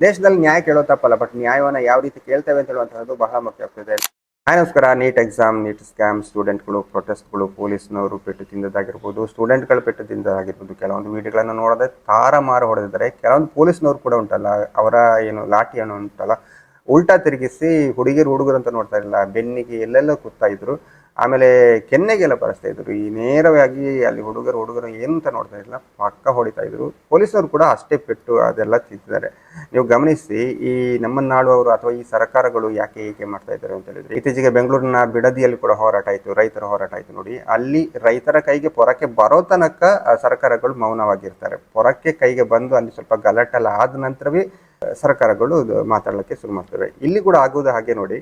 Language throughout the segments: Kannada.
ದೇಶದಲ್ಲಿ ನ್ಯಾಯ ಕೇಳೋ ತಪ್ಪಲ್ಲ, ಬಟ್ ನ್ಯಾಯವನ್ನ ಯಾವ ರೀತಿ ಕೇಳ್ತೇವೆ ಅಂತ ಹೇಳುವಂತಹದ್ದು ಬಹಳ ಮುಖ್ಯ ಆಗ್ತದೆ. ನಮಸ್ಕಾರ. ನೀಟ್ ಎಕ್ಸಾಮ್, ನೀಟ್ ಸ್ಕ್ಯಾಮ್, ಸ್ಟೂಡೆಂಟ್ಗಳು ಪ್ರೊಟೆಸ್ಟ್ಗಳು, ಪೊಲೀಸ್ನವರು ಪೆಟ್ಟು ತಿಂದದ್ದಾಗಿರ್ಬೋದು, ಸ್ಟೂಡೆಂಟ್ಗಳು ಪೆಟ್ಟು ತಿಂದದ್ದಾಗಿರ್ಬೋದು, ಕೆಲವೊಂದು ವಿಡಿಯೋಗಳನ್ನು ನೋಡದೆ ತಾರಮಾರು ಹೊಡೆದಿದ್ದಾರೆ. ಕೆಲವೊಂದು ಪೊಲೀಸ್ನವರು ಕೂಡ ಉಂಟಲ್ಲ, ಅವರ ಏನು ಲಾಠಿಯನ್ನು ಉಂಟಲ್ಲ ಉಲ್ಟಾ ತಿರುಗಿಸಿ ಹುಡುಗರು ಅಂತ ನೋಡ್ತಾ ಇರಲಿಲ್ಲ, ಬೆನ್ನಿಗೆ ಎಲ್ಲೆಲ್ಲ ಕುತ್ತಾ ಇದ್ರು, ಆಮೇಲೆ ಕೆನ್ನೆಗೆಲ್ಲ ಬರೆಸ್ತಾ ಇದ್ರು. ಈ ನೇರವಾಗಿ ಅಲ್ಲಿ ಹುಡುಗರು ಏನು ಅಂತ ನೋಡ್ತಾ ಇರಲಿಲ್ಲ, ಪಕ್ಕ ಹೊಡಿತಾ ಇದ್ರು. ಪೊಲೀಸರು ಕೂಡ ಅಷ್ಟೇ ಪೆಟ್ಟು ಅದೆಲ್ಲ ತಿಂತಿದ್ದಾರೆ. ನೀವು ಗಮನಿಸಿ, ಈ ನಮ್ಮನ್ನಾಳುವವರು ಅಥವಾ ಈ ಸರ್ಕಾರಗಳು ಯಾಕೆ ಹೀಗೆ ಮಾಡ್ತಾ ಇದ್ದಾರೆ ಅಂತ ಹೇಳಿದ್ರೆ, ಇತ್ತೀಚೆಗೆ ಬೆಂಗಳೂರಿನ ಬಿಡದಿಯಲ್ಲಿ ಕೂಡ ಹೋರಾಟ ಆಯಿತು, ರೈತರ ಹೋರಾಟ ಆಯಿತು ನೋಡಿ. ಅಲ್ಲಿ ರೈತರ ಕೈಗೆ ಪೊರಕ್ಕೆ ಬರೋ ತನಕ ಸರ್ಕಾರಗಳು ಮೌನವಾಗಿರ್ತಾರೆ. ಪೊರಕ್ಕೆ ಕೈಗೆ ಬಂದು ಅಲ್ಲಿ ಸ್ವಲ್ಪ ಗಲಾಟೆಲ್ಲ ಆದ ನಂತರವೇ ಸರ್ಕಾರಗಳು ಮಾತಾಡಲಿಕ್ಕೆ ಶುರು ಮಾಡ್ತವೆ. ಇಲ್ಲಿ ಕೂಡ ಆಗುವುದು ಹಾಗೆ ನೋಡಿ.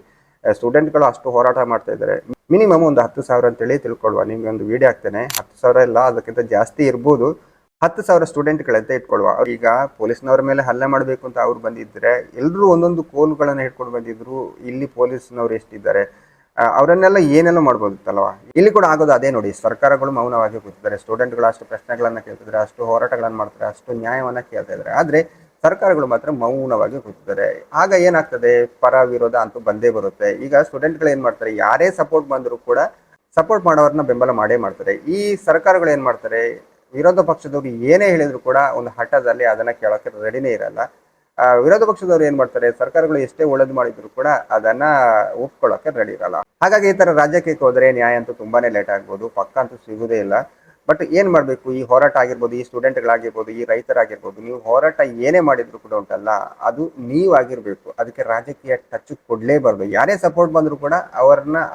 ಸ್ಟೂಡೆಂಟ್ಗಳು ಅಷ್ಟು ಹೋರಾಟ ಮಾಡ್ತಾ ಇದ್ದಾರೆ. ಮಿನಿಮಮ್ ಒಂದು 10,000 ಅಂತೇಳಿ ತಿಳ್ಕೊಳ್ಳುವ. ನಿಮ್ಗೆ ಒಂದು ವಿಡಿಯೋ ಹಾಕ್ತೇನೆ, 10,000 ಇಲ್ಲ ಅದಕ್ಕಿಂತ ಜಾಸ್ತಿ ಇರ್ಬೋದು. 10,000 ಸ್ಟೂಡೆಂಟ್ಗಳಂತ ಇಟ್ಕೊಳ್ಳುವ. ಈಗ ಪೊಲೀಸ್ನವ್ರ ಮೇಲೆ ಹಲ್ಲೆ ಮಾಡಬೇಕು ಅಂತ ಅವ್ರು ಬಂದಿದ್ರೆ ಎಲ್ಲರೂ ಒಂದೊಂದು ಕೋಲ್ಗಳನ್ನು ಹಿಡ್ಕೊಂಡು ಬಂದಿದ್ರು. ಇಲ್ಲಿ ಪೊಲೀಸ್ನವ್ರು ಎಷ್ಟಿದ್ದಾರೆ, ಅವರನ್ನೆಲ್ಲ ಏನೆಲ್ಲ ಮಾಡ್ಬೋದಿತ್ತಲ್ವಾ. ಇಲ್ಲಿ ಕೂಡ ಆಗೋದು ಅದೇ ನೋಡಿ. ಸರ್ಕಾರಗಳು ಮೌನವಾಗಿ ಕೂತಿದ್ದಾರೆ. ಸ್ಟೂಡೆಂಟ್ಗಳು ಅಷ್ಟು ಪ್ರಶ್ನೆಗಳನ್ನ ಕೇಳ್ತಿದ್ದಾರೆ, ಅಷ್ಟು ಹೋರಾಟಗಳನ್ನು ಮಾಡ್ತಾರೆ, ಅಷ್ಟು ನ್ಯಾಯವನ್ನ ಕೇಳ್ತಾ ಇದ್ದಾರೆ. ಆದ್ರೆ ಸರ್ಕಾರಗಳು ಮಾತ್ರ ಮೌನವಾಗಿ ಕೂತಿದ್ದಾರೆ. ಆಗ ಏನಾಗ್ತದೆ, ಪರ ವಿರೋಧ ಅಂತೂ ಬಂದೇ ಬರುತ್ತೆ. ಈಗ ಸ್ಟೂಡೆಂಟ್ಗಳು ಏನ್ ಮಾಡ್ತಾರೆ, ಯಾರೇ ಸಪೋರ್ಟ್ ಬಂದರೂ ಕೂಡ ಸಪೋರ್ಟ್ ಮಾಡೋರನ್ನ ಬೆಂಬಲ ಮಾಡೇ ಮಾಡ್ತಾರೆ. ಈ ಸರ್ಕಾರಗಳು ಏನ್ ಮಾಡ್ತಾರೆ, ವಿರೋಧ ಪಕ್ಷದವ್ರು ಏನೇ ಹೇಳಿದ್ರು ಕೂಡ ಒಂದು ಹಠದಲ್ಲಿ ಅದನ್ನ ಕೇಳೋಕೆ ರೆಡಿನೇ ಇರಲ್ಲ. ವಿರೋಧ ಪಕ್ಷದವ್ರು ಏನ್ ಮಾಡ್ತಾರೆ, ಸರ್ಕಾರಗಳು ಎಷ್ಟೇ ಒಳ್ಳೇದು ಮಾಡಿದ್ರು ಕೂಡ ಅದನ್ನ ಒಪ್ಕೊಳ್ಳೋಕೆ ರೆಡಿ ಇರಲ್ಲ. ಹಾಗಾಗಿ ಈ ತರ ರಾಜ್ಯಕ್ಕೆ ಹೋದ್ರೆ ನ್ಯಾಯ ಅಂತೂ ತುಂಬಾನೇ ಲೇಟ್ ಆಗ್ಬೋದು, ಪಕ್ಕ ಅಂತೂ ಸಿಗುವುದೇ ಇಲ್ಲ. ಬಟ್ ಏನ್ ಮಾಡ್ಬೇಕು, ಈ ಹೋರಾಟ ಆಗಿರ್ಬೋದು, ಈ ಸ್ಟೂಡೆಂಟ್ಗಳಾಗಿರ್ಬೋದು, ಈ ರೈತರಾಗಿರ್ಬೋದು, ನೀವು ಹೋರಾಟ ಏನೇ ಮಾಡಿದ್ರು ಕೂಡ ಉಂಟಲ್ಲ, ಅದು ನೀವಾಗಿರ್ಬೇಕು. ಅದಕ್ಕೆ ರಾಜಕೀಯ ಟಚ್ ಕೊಡ್ಲೇಬಾರ್ದು. ಯಾರೇ ಸಪೋರ್ಟ್ ಬಂದ್ರು ಕೂಡ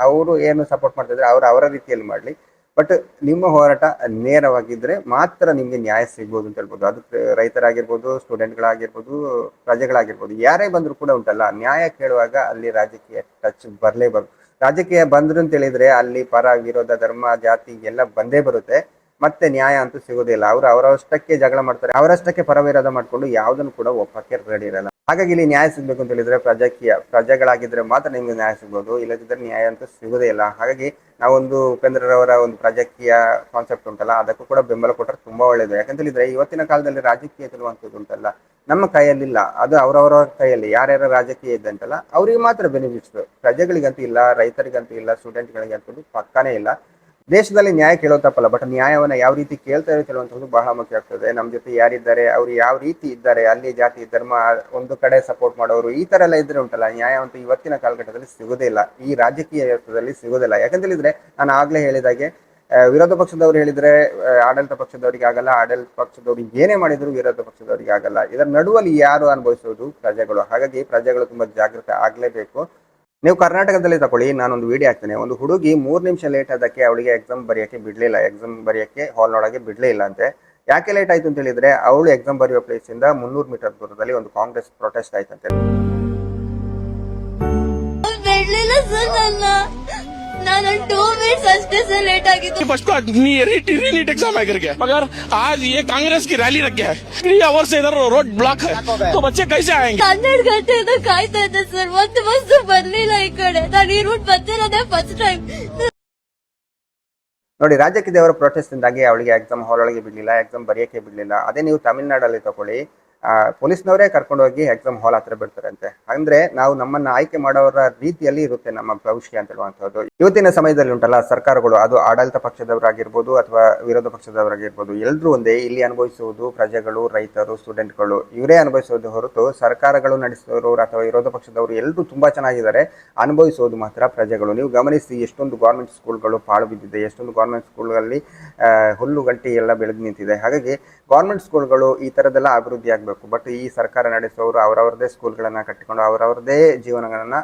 ಅವರು ಏನು ಸಪೋರ್ಟ್ ಮಾಡ್ತಿದ್ರೆ ಅವರ ರೀತಿಯಲ್ಲಿ ಮಾಡ್ಲಿ. ಬಟ್ ನಿಮ್ಮ ಹೋರಾಟ ನೇರವಾಗಿದ್ರೆ ಮಾತ್ರ ನಿಮ್ಗೆ ನ್ಯಾಯ ಸಿಗ್ಬೋದು ಅಂತ ಹೇಳ್ಬೋದು. ಅದು ರೈತರಾಗಿರ್ಬೋದು, ಸ್ಟೂಡೆಂಟ್ಗಳಾಗಿರ್ಬೋದು, ಪ್ರಜೆಗಳಾಗಿರ್ಬೋದು, ಯಾರೇ ಬಂದ್ರು ಕೂಡ ಉಂಟಲ್ಲ, ನ್ಯಾಯ ಕೇಳುವಾಗ ಅಲ್ಲಿ ರಾಜಕೀಯ ಟಚ್ ಬರಲೇಬಾರ್ದು. ರಾಜಕೀಯ ಬಂದ್ರು ಅಂತ ಹೇಳಿದ್ರೆ ಅಲ್ಲಿ ಪರ ವಿರೋಧ, ಧರ್ಮ, ಜಾತಿ ಎಲ್ಲ ಬಂದೇ ಬರುತ್ತೆ. ಮತ್ತೆ ನ್ಯಾಯ ಅಂತೂ ಸಿಗೋದಿಲ್ಲ. ಅವರಷ್ಟಕ್ಕೆ ಜಗಳ ಮಾಡ್ತಾರೆ, ಅವರಷ್ಟಕ್ಕೆ ಪರ ವಿರೋಧ ಮಾಡ್ಕೊಂಡು ಯಾವುದನ್ನು ಕೂಡ ಒಪ್ಪಕ್ಕೆ ರೆಡಿ ಇರಲ್ಲ. ಹಾಗಾಗಿ ಇಲ್ಲಿ ನ್ಯಾಯ ಸಿಗ್ಬೇಕು ಅಂತ ಹೇಳಿದ್ರೆ ಪ್ರಜೆಗಳಾಗಿದ್ರೆ ಮಾತ್ರ ನಿಮ್ಗೆ ನ್ಯಾಯ ಸಿಗ್ಬೋದು, ಇಲ್ಲದಿದ್ರೆ ನ್ಯಾಯ ಅಂತೂ ಸಿಗೋದೇ ಇಲ್ಲ. ಹಾಗಾಗಿ ನಾವೊಂದು ಉಪೇಂದ್ರರವರ ಒಂದು ಪ್ರಜಾಕೀಯ ಕಾನ್ಸೆಪ್ಟ್ ಉಂಟಲ್ಲ, ಅದಕ್ಕೂ ಕೂಡ ಬೆಂಬಲ ಕೊಟ್ಟರೆ ತುಂಬಾ ಒಳ್ಳೇದು. ಯಾಕಂತ ಹೇಳಿದ್ರೆ ಇವತ್ತಿನ ಕಾಲದಲ್ಲಿ ರಾಜಕೀಯ ತಿಳುವಂಥದ್ದು ಉಂಟಲ್ಲ, ನಮ್ಮ ಕೈಯಲ್ಲಿಲ್ಲ, ಅದು ಅವರವರ ಕೈಯಲ್ಲಿ. ಯಾರ್ಯಾರ ರಾಜಕೀಯ ಇದ್ದಂಟಲ್ಲ ಅವರಿಗೆ ಮಾತ್ರ ಬೆನಿಫಿಟ್ಸ್, ಪ್ರಜೆಗಳಿಗಂತೂ ಇಲ್ಲ, ರೈತರಿಗಂತೂ ಇಲ್ಲ, ಸ್ಟೂಡೆಂಟ್ಗಳಿಗಂತೂ ಪಕ್ಕಾನೇ ಇಲ್ಲ. ದೇಶದಲ್ಲಿ ನ್ಯಾಯ ಕೇಳೋ ತಪ್ಪಲ್ಲ, ಬಟ್ ನ್ಯಾಯವನ್ನ ಯಾವ ರೀತಿ ಕೇಳ್ತಾರೆ ಕೇಳುವಂಥದ್ದು ಬಹಳ ಮುಖ್ಯ ಆಗ್ತದೆ. ನಮ್ಮ ಜೊತೆ ಯಾರಿದ್ದಾರೆ, ಅವ್ರು ಯಾವ ರೀತಿ ಇದ್ದಾರೆ, ಅಲ್ಲಿ ಜಾತಿ ಧರ್ಮ ಒಂದು ಕಡೆ ಸಪೋರ್ಟ್ ಮಾಡೋರು, ಈ ತರ ಎಲ್ಲ ಇದ್ರೆ ಉಂಟಲ್ಲ, ನ್ಯಾಯ ಅಂತೂ ಇವತ್ತಿನ ಕಾಲಘಟ್ಟದಲ್ಲಿ ಸಿಗೋದೇ ಇಲ್ಲ, ಈ ರಾಜಕೀಯ ವ್ಯವಸ್ಥೆಯಲ್ಲಿ ಸಿಗೋದಿಲ್ಲ. ಯಾಕಂತ ಹೇಳಿದ್ರೆ ನಾನು ಆಗ್ಲೇ ಹೇಳಿದಾಗೆ, ವಿರೋಧ ಪಕ್ಷದವ್ರು ಹೇಳಿದ್ರೆ ಆಡಳಿತ ಪಕ್ಷದವರಿಗೆ ಆಗಲ್ಲ, ಆಡಳಿತ ಪಕ್ಷದವ್ರಿಗೆ ಏನೇ ಮಾಡಿದ್ರು ವಿರೋಧ ಪಕ್ಷದವರಿಗೆ ಆಗಲ್ಲ. ಇದರ ನಡುವಲ್ಲಿ ಯಾರು ಅನುಭವಿಸೋದು, ಪ್ರಜೆಗಳು. ಹಾಗಾಗಿ ಪ್ರಜೆಗಳು ತುಂಬಾ ಜಾಗೃತಿ ಆಗ್ಲೇಬೇಕು. ನೀವು ಕರ್ನಾಟಕದಲ್ಲಿ ತಗೊಳ್ಳಿ, ನಾನೊಂದು ವಿಡಿಯೋ ಹಾಕ್ತೇನೆ. ಒಂದು ಹುಡುಗಿ 3 ನಿಮಿಷ ಲೇಟ್ ಆದಕ್ಕೆ ಅವಳಿಗೆ ಎಕ್ಸಾಮ್ ಬರೆಯಕ್ಕೆ ಬಿಡ್ಲಿಲ್ಲ, ಎಕ್ಸಾಮ್ ಬರೆಯಕ್ಕೆ ಹಾಲ್ನೊಳಗೆ ಬಿಡ್ಲೇ ಇಲ್ಲ ಅಂತೆ. ಯಾಕೆ ಲೇಟ್ ಆಯ್ತು ಅಂತ ಹೇಳಿದ್ರೆ, ಅವಳು ಎಕ್ಸಾಮ್ ಬರೆಯೋ ಪ್ಲೇಸ್ ಇಂದ 300 ಮೀಟರ್ ದೂರದಲ್ಲಿ ಒಂದು ಕಾಂಗ್ರೆಸ್ ಪ್ರೊಟೆಸ್ಟ್ ಆಯ್ತಂತೆ. ನಾನು 2 मिनट्स ಅಷ್ಟೇ ಸರ್ ಲೇಟ್ ಆಗಿತ್ತು. बस को नीट एग्जाम है करके, मगर आज ये कांग्रेस की रैली रख गया है, 3 आवर्स से इधर रोड ब्लॉक है, तो बच्चे कैसे आएंगे? 12 ಗಂಟೆಯಿಂದ ಕಾಯ್ತಾ ಇದ್ದೆ ಸರ್, ಒಂದು ಬಸ್ ಬರ್ಲಿಲ್ಲ ಈ ಕಡೆ. ನಾನು ಈ ರೂಟ್ ಬಂದಿರೋದೇ ಫಸ್ಟ್ ಟೈಮ್. ನೋಡಿ, ರಾಜ್ಯಕ್ಕೆ ಅವರ ಪ್ರೊಟೆಸ್ಟ್ ಇಂದಾಗಿ ಅವಳಿಗೆ ಎಕ್ಸಾಮ್ ಹಾಲ್ ಒಳಗೆ ಬಿಡ್ಲಿಲ್ಲ, ಎಕ್ಸಾಮ್ ಬರೆಯಕ್ಕೆ ಬಿಡ್ಲಿಲ್ಲ. ಅದೇ ನೀವು ತಮಿಳ್ನಾಡಲ್ಲಿ ತಗೊಳ್ಳಿ, ಪೊಲೀಸ್ನವರೇ ಕರ್ಕೊಂಡು ಹೋಗಿ ಎಕ್ಸಾಮ್ ಹಾಲ್ ಹತ್ರ ಬಿಡ್ತಾರಂತೆ. ಅಂದ್ರೆ ನಾವು ನಮ್ಮನ್ನ ಆಯ್ಕೆ ಮಾಡೋರ ರೀತಿಯಲ್ಲಿ ಇರುತ್ತೆ ನಮ್ಮ ಭವಿಷ್ಯ ಅಂತ ಹೇಳುವಂತದ್ದು. ಇವತ್ತಿನ ಸಮಯದಲ್ಲಿ ಉಂಟಲ್ಲ, ಸರ್ಕಾರಗಳು, ಅದು ಆಡಳಿತ ಪಕ್ಷದವರಾಗಿರ್ಬೋದು ಅಥವಾ ವಿರೋಧ ಪಕ್ಷದವರಾಗಿರ್ಬೋದು, ಎಲ್ಲರೂ ಒಂದೇ. ಇಲ್ಲಿ ಅನುಭವಿಸುವುದು ಪ್ರಜೆಗಳು, ರೈತರು, ಸ್ಟೂಡೆಂಟ್ಗಳು, ಇವರೇ ಅನುಭವಿಸುವುದು ಹೊರತು ಸರ್ಕಾರಗಳು ನಡೆಸೋರು ಅಥವಾ ವಿರೋಧ ಪಕ್ಷದವರು ಎಲ್ಲರೂ ತುಂಬಾ ಚೆನ್ನಾಗಿದ್ದಾರೆ, ಅನುಭವಿಸುವುದು ಮಾತ್ರ ಪ್ರಜೆಗಳು. ನೀವು ಗಮನಿಸಿ, ಎಷ್ಟೊಂದು ಗೌರ್ಮೆಂಟ್ ಸ್ಕೂಲ್ಗಳು ಪಾಳು ಬಿದ್ದಿದೆ, ಎಷ್ಟೊಂದು ಗೌರ್ಮೆಂಟ್ ಸ್ಕೂಲ್ಗಳಲ್ಲಿ ಹುಲ್ಲು ಗಂಟಿ ಎಲ್ಲ ಬೆಳೆದು ನಿಂತಿದೆ. ಹಾಗಾಗಿ ಗೌರ್ಮೆಂಟ್ ಸ್ಕೂಲ್ಗಳು ಈ ತರದೆಲ್ಲ ಅಭಿವೃದ್ಧಿ ಆಗಬೇಕು. ಬಟ್ ಈ ಸರ್ಕಾರ ನಡೆಸೋರು ಅವರವರದೇ ಸ್ಕೂಲ್ಗಳನ್ನ ಕಟ್ಟಿಕೊಂಡು ಅವರವರದೇ ಜೀವನಗಳನ್ನ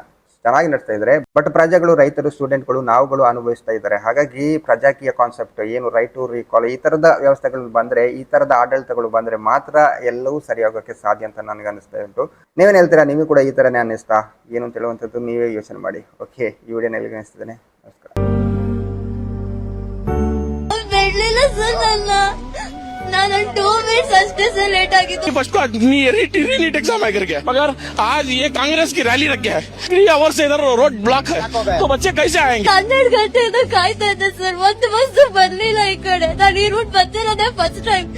ಚೆನ್ನಾಗಿ ನಡೆಸ್ತಾ ಇದ್ದಾರೆ. ಬಟ್ ಪ್ರಜೆಗಳು, ರೈತರು, ಸ್ಟೂಡೆಂಟ್ಗಳು, ನಾವುಗಳು ಅನುಭವಿಸ್ತಾ ಇದ್ದಾರೆ. ಹಾಗಾಗಿ ಪ್ರಜಾಕೀಯ ಕಾನ್ಸೆಪ್ಟ್ ಏನು, ರೈಟ್ ಟು ರೀಕಾಲ್, ಈ ತರದ ವ್ಯವಸ್ಥೆಗಳು ಬಂದ್ರೆ, ಈ ತರದ ಆಡಳಿತಗಳು ಬಂದ್ರೆ ಮಾತ್ರ ಎಲ್ಲವೂ ಸರಿಯಾಗೋಕೆ ಸಾಧ್ಯ ಅಂತ ನನಗೆ ಅನಿಸ್ತಾ ಉಂಟು. ನೀವೇನು ಹೇಳ್ತೀರಾ? ನಿಮಗೂ ಕೂಡ ಈ ತರನೇ ಅನ್ನಿಸ್ತಾ? ಏನು ಅಂತ ಹೇಳುವಂಥದ್ದು ನೀವೇ ಯೋಚನೆ ಮಾಡಿ. ಓಕೆ, ಈ ವಿಡಿಯೋನ ಎಲ್ಲಿಗೆ ಅನಿಸ್ತಿದ್ದೇನೆ. ನಮಸ್ಕಾರ. ನಾನು 2 मिनट्स ಅಷ್ಟೇ ಸರ್ ಲೇಟ್ ಆಗಿತ್ತು. बस को नीट एग्जाम है करके, मगर आज ये कांग्रेस की रैली रख गया है, 3 आवर्स से इधर रोड ब्लॉक है, तो बच्चे कैसे आएंगे? 12 ಗಂಟೆಯಿಂದ ಕಾಯ್ತಾ ಇದ್ದೆ ಸರ್, ಒಂದು ಬಸ್ ಬರ್ಲಿಲ್ಲ ಈ ಕಡೆ. ನಾನು ಈ ರೂಟ್ ಬಂದಿರೋದೇ ಫಸ್ಟ್ ಟೈಮ್.